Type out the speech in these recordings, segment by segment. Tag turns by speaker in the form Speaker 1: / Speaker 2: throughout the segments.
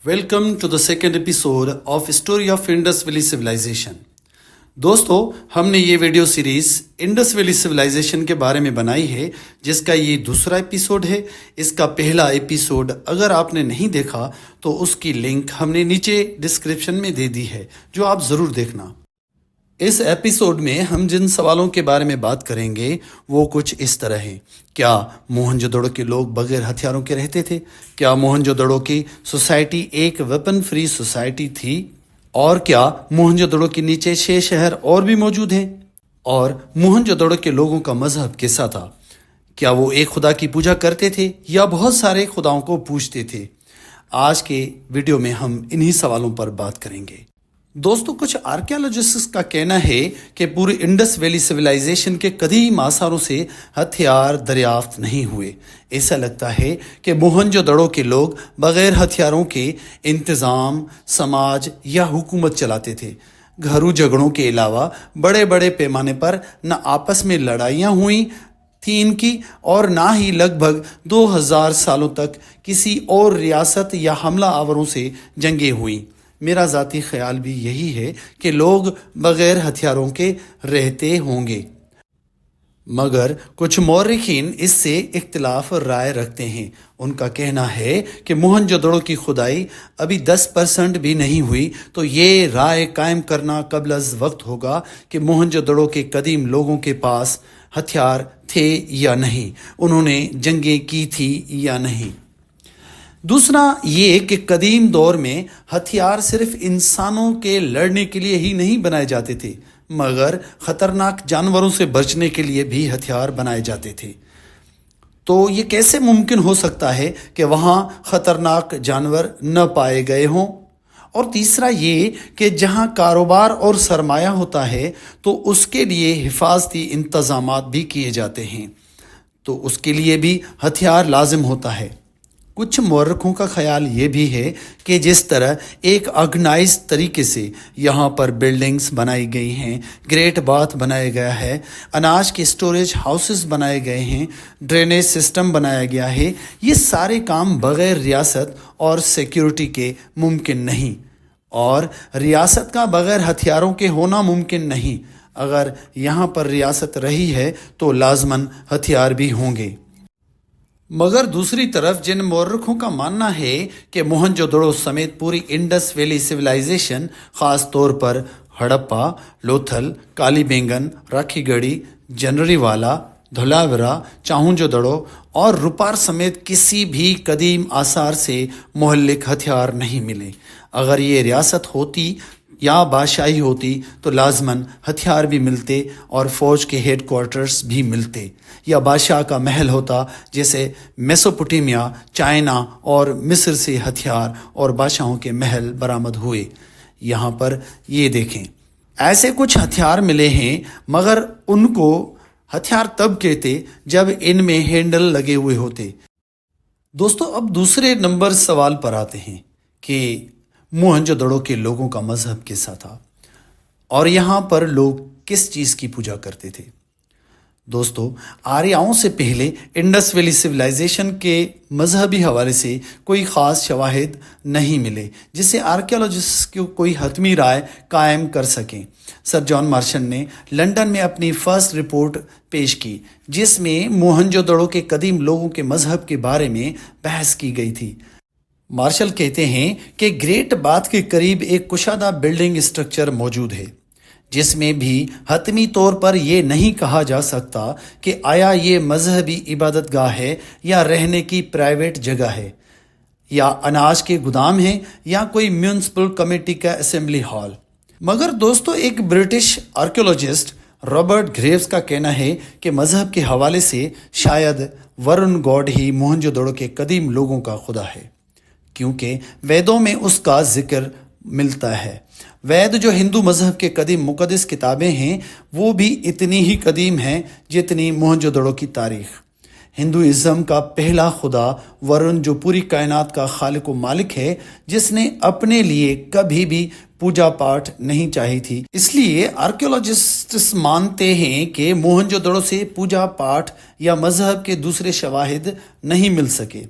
Speaker 1: Welcome to the second episode of Story of Indus Valley Civilization. दोस्तों, हमने ये video series Indus valley civilization के बारे में बनाई है, जिसका ये दूसरा एपिसोड है. इसका पहला एपिसोड अगर आपने नहीं देखा तो उसकी लिंक हमने नीचे डिस्क्रिप्शन में दे दी है, जो आप ज़रूर देखना. इस एपिसोड में हम जिन सवालों के बारे में बात करेंगे वो कुछ इस तरह हैं. क्या मोहनजोदड़ो के लोग बगैर हथियारों के रहते थे? क्या मोहनजोदड़ो की सोसाइटी एक वेपन फ्री सोसाइटी थी? और क्या मोहनजोदड़ो के नीचे 6 शहर और भी मौजूद हैं? और मोहनजोदड़ो के लोगों का मजहब कैसा था? क्या वो एक खुदा की पूजा करते थे या बहुत सारे खुदाओं को पूजते थे? आज के वीडियो में हम इन्हीं सवालों पर बात करेंगे. दोस्तों, कुछ आर्कियोलॉजिस्ट्स का कहना है कि पूरी इंडस वैली सिविलाइजेशन के कदीम आसारों से हथियार दरियाफ्त नहीं हुए. ऐसा लगता है कि मोहनजोदड़ो के लोग बगैर हथियारों के इंतज़ाम, समाज या हुकूमत चलाते थे. घरेलू झगड़ों के अलावा बड़े बड़े पैमाने पर न आपस में लड़ाइयाँ हुई थी इनकी, और ना ही लगभग 2000 सालों तक किसी और रियासत या हमला आवरों से जंगें हुई. मेरा ज़ाती ख्याल भी यही है कि लोग बग़ैर हथियारों के रहते होंगे, मगर कुछ मौर्रिखीन इससे इख्तिलाफ राय रखते हैं. उनका कहना है कि मोहनजोदड़ो की खुदाई अभी 10% भी नहीं हुई, तो ये राय कायम करना कबल अज़ वक्त होगा कि मोहनजोदड़ो के कदीम लोगों के पास हथियार थे या नहीं, उन्होंने जंगें की थी या नहीं. दूसरा ये कि कदीम दौर में हथियार सिर्फ इंसानों के लड़ने के लिए ही नहीं बनाए जाते थे, मगर ख़तरनाक जानवरों से बचने के लिए भी हथियार बनाए जाते थे. तो ये कैसे मुमकिन हो सकता है कि वहाँ ख़तरनाक जानवर न पाए गए हों? और तीसरा ये कि जहाँ कारोबार और सरमाया होता है तो उसके लिए हिफाजती इंतज़ामात भी किए जाते हैं, तो उसके लिए भी हथियार लाजिम होता है. कुछ मौर्रखों का ख्याल ये भी है कि जिस तरह एक ऑर्गेनाइज तरीके से यहाँ पर बिल्डिंग्स बनाई गई हैं, ग्रेट बाथ बनाया गया है, अनाज के स्टोरेज हाउसेस बनाए गए हैं, ड्रेनेज सिस्टम बनाया गया है, ये सारे काम बग़ैर रियासत और सिक्योरिटी के मुमकिन नहीं, और रियासत का बग़ैर हथियारों के होना मुमकिन नहीं. अगर यहाँ पर रियासत रही है तो लाजमन हथियार भी होंगे. मगर दूसरी तरफ जिन मौर्रखों का मानना है कि मोहनजोदड़ो समेत पूरी इंडस वैली सिविलाइजेशन, ख़ास तौर पर हड़प्पा, लोथल, कालीबेंगन, राखीगढ़ी, जनरीवाला, धोलाविरा, चाहुंजोदड़ो और रुपार समेत किसी भी कदीम आसार से मोहल्लिक हथियार नहीं मिले. अगर ये रियासत होती या बादशाही होती तो लाजमन हथियार भी मिलते और फ़ौज के हेड क्वार्टर्स भी मिलते, या बादशाह का महल होता, जैसे मेसोपोटामिया, चाइना और मिस्र से हथियार और बादशाहों के महल बरामद हुए. यहाँ पर ये देखें, ऐसे कुछ हथियार मिले हैं, मगर उनको हथियार तब कहते जब इनमें हैंडल लगे हुए होते. दोस्तों, अब दूसरे नंबर सवाल पर आते हैं कि मोहनजोदड़ो के लोगों का मजहब कैसा था और यहाँ पर लोग किस चीज़ की पूजा करते थे. दोस्तों, आर्यों से पहले इंडस वैली सिविलाइजेशन के मजहबी हवाले से कोई ख़ास शवाहिद नहीं मिले जिससे आर्कियोलॉजिस्ट को कोई हतमी राय कायम कर सकें. सर जॉन मार्शल ने लंदन में अपनी फर्स्ट रिपोर्ट पेश की, जिसमें मोहनजोदड़ो के कदीम लोगों के मजहब के बारे में बहस की गई थी. मार्शल कहते हैं कि ग्रेट बाथ के करीब एक कुशादा बिल्डिंग स्ट्रक्चर मौजूद है, जिसमें भी हतमी तौर पर यह नहीं कहा जा सकता कि आया ये मजहबी इबादतगाह है या रहने की प्राइवेट जगह है, या अनाज के गोदाम है, या कोई म्यूनिसिपल कमेटी का असेंबली हॉल. मगर दोस्तों, एक ब्रिटिश आर्कियोलॉजिस्ट रॉबर्ट ग्रेव्स का कहना है कि मजहब के हवाले से शायद वरुण गॉड ही मोहनजोदड़ो के कदीम लोगों का खुदा है, क्योंकि वेदों में उसका जिक्र मिलता है. वेद जो हिंदू मजहब के कदीम मुक़द्दस किताबें हैं, वो भी इतनी ही कदीम हैं जितनी मोहनजोदड़ो की तारीख़. हिंदुइज़्म का पहला खुदा वरुण, जो पूरी कायनात का खालिक व मालिक है, जिसने अपने लिए कभी भी पूजा पाठ नहीं चाहिए थी। इसलिए आर्कियोलॉजिस्ट्स मानते हैं कि मोहनजोदड़ो से पूजा पाठ या मजहब के दूसरे शवाहिद नहीं मिल सके।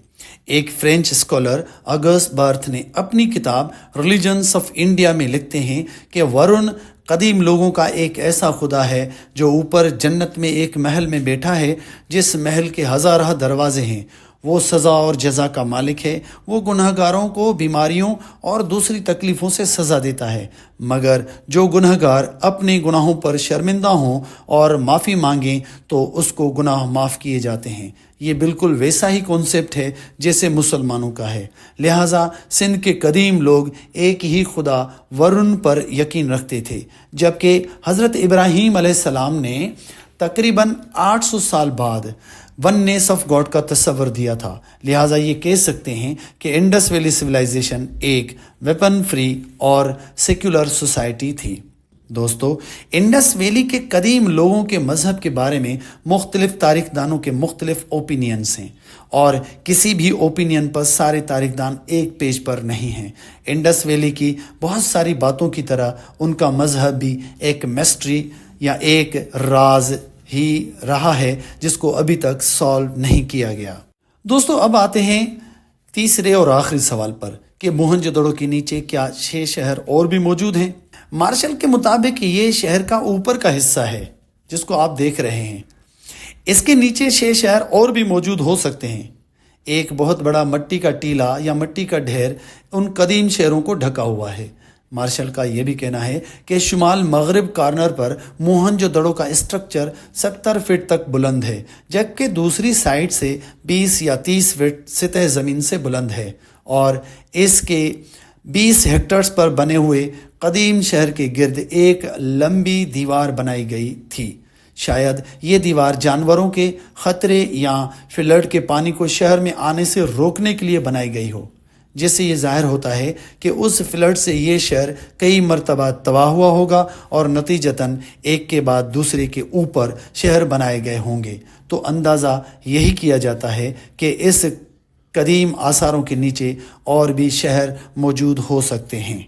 Speaker 1: एक फ्रेंच स्कॉलर अगस्ट बर्थ ने अपनी किताब रिलीजन्स ऑफ इंडिया में लिखते हैं कि वरुण कदीम लोगों का एक ऐसा खुदा है जो ऊपर जन्नत में एक महल में बैठा है, जिस महल के हज़ार दरवाजे हैं। वो सज़ा और जज़ा का मालिक है। वो गुनहगारों को बीमारियों और दूसरी तकलीफ़ों से सज़ा देता है, मगर जो गुनहगार अपने गुनाहों पर शर्मिंदा हों और माफ़ी मांगें तो उसको गुनाह माफ़ किए जाते हैं। ये बिल्कुल वैसा ही कॉन्सेप्ट है जैसे मुसलमानों का है। लिहाजा सिंध के कदीम लोग एक ही खुदा वरुण पर यकीन रखते थे, जबकि हज़रत इब्राहीम अलैहिस्सलाम ने तकरीबन 800 साल बाद वननेस ऑफ गॉड का तस्वर दिया था। लिहाजा ये कह सकते हैं कि इंडस वैली सिविलाइजेशन एक वेपन फ्री और सेक्युलर सोसाइटी थी। दोस्तों, इंडस वैली के कदीम लोगों के मज़हब के बारे में मुख्तलिफ तारीखदानों के मुख्तलिफ ओपिनियंस हैं, और किसी भी ओपिनियन पर सारे तारीखदान एक पेज पर नहीं हैं। इंडस वैली की बहुत सारी बातों की तरह उनका मज़हब भी एक मिस्ट्री या एक राज ही रहा है जिसको अभी तक सॉल्व नहीं किया गया। दोस्तों, अब आते हैं तीसरे और आखिरी सवाल पर कि मोहनजोदड़ो के नीचे क्या 6 शहर और भी मौजूद हैं। मार्शल के मुताबिक ये शहर का ऊपर का हिस्सा है जिसको आप देख रहे हैं। इसके नीचे 6 शहर और भी मौजूद हो सकते हैं। एक बहुत बड़ा मिट्टी का टीला या मिट्टी का ढेर उन कदीम शहरों को ढका हुआ है। मार्शल का यह भी कहना है कि शुमाल मगरिब कॉर्नर पर मोहनजोदड़ो का स्ट्रक्चर 70 फीट तक बुलंद है, जबकि दूसरी साइड से 20 या 30 फीट सतह ज़मीन से बुलंद है, और इसके 20 हेक्टर्स पर बने हुए कदीम शहर के गिर्द एक लंबी दीवार बनाई गई थी। शायद ये दीवार जानवरों के खतरे या फ्लड के पानी को शहर में आने से रोकने के लिए बनाई गई हो, जिससे ये जाहिर होता है कि उस फ्लड से ये शहर कई मरतबा तबाह हुआ होगा और नतीजतन एक के बाद दूसरे के ऊपर शहर बनाए गए होंगे। तो अंदाज़ा यही किया जाता है कि इस कदीम आसारों के नीचे और भी शहर मौजूद हो सकते हैं।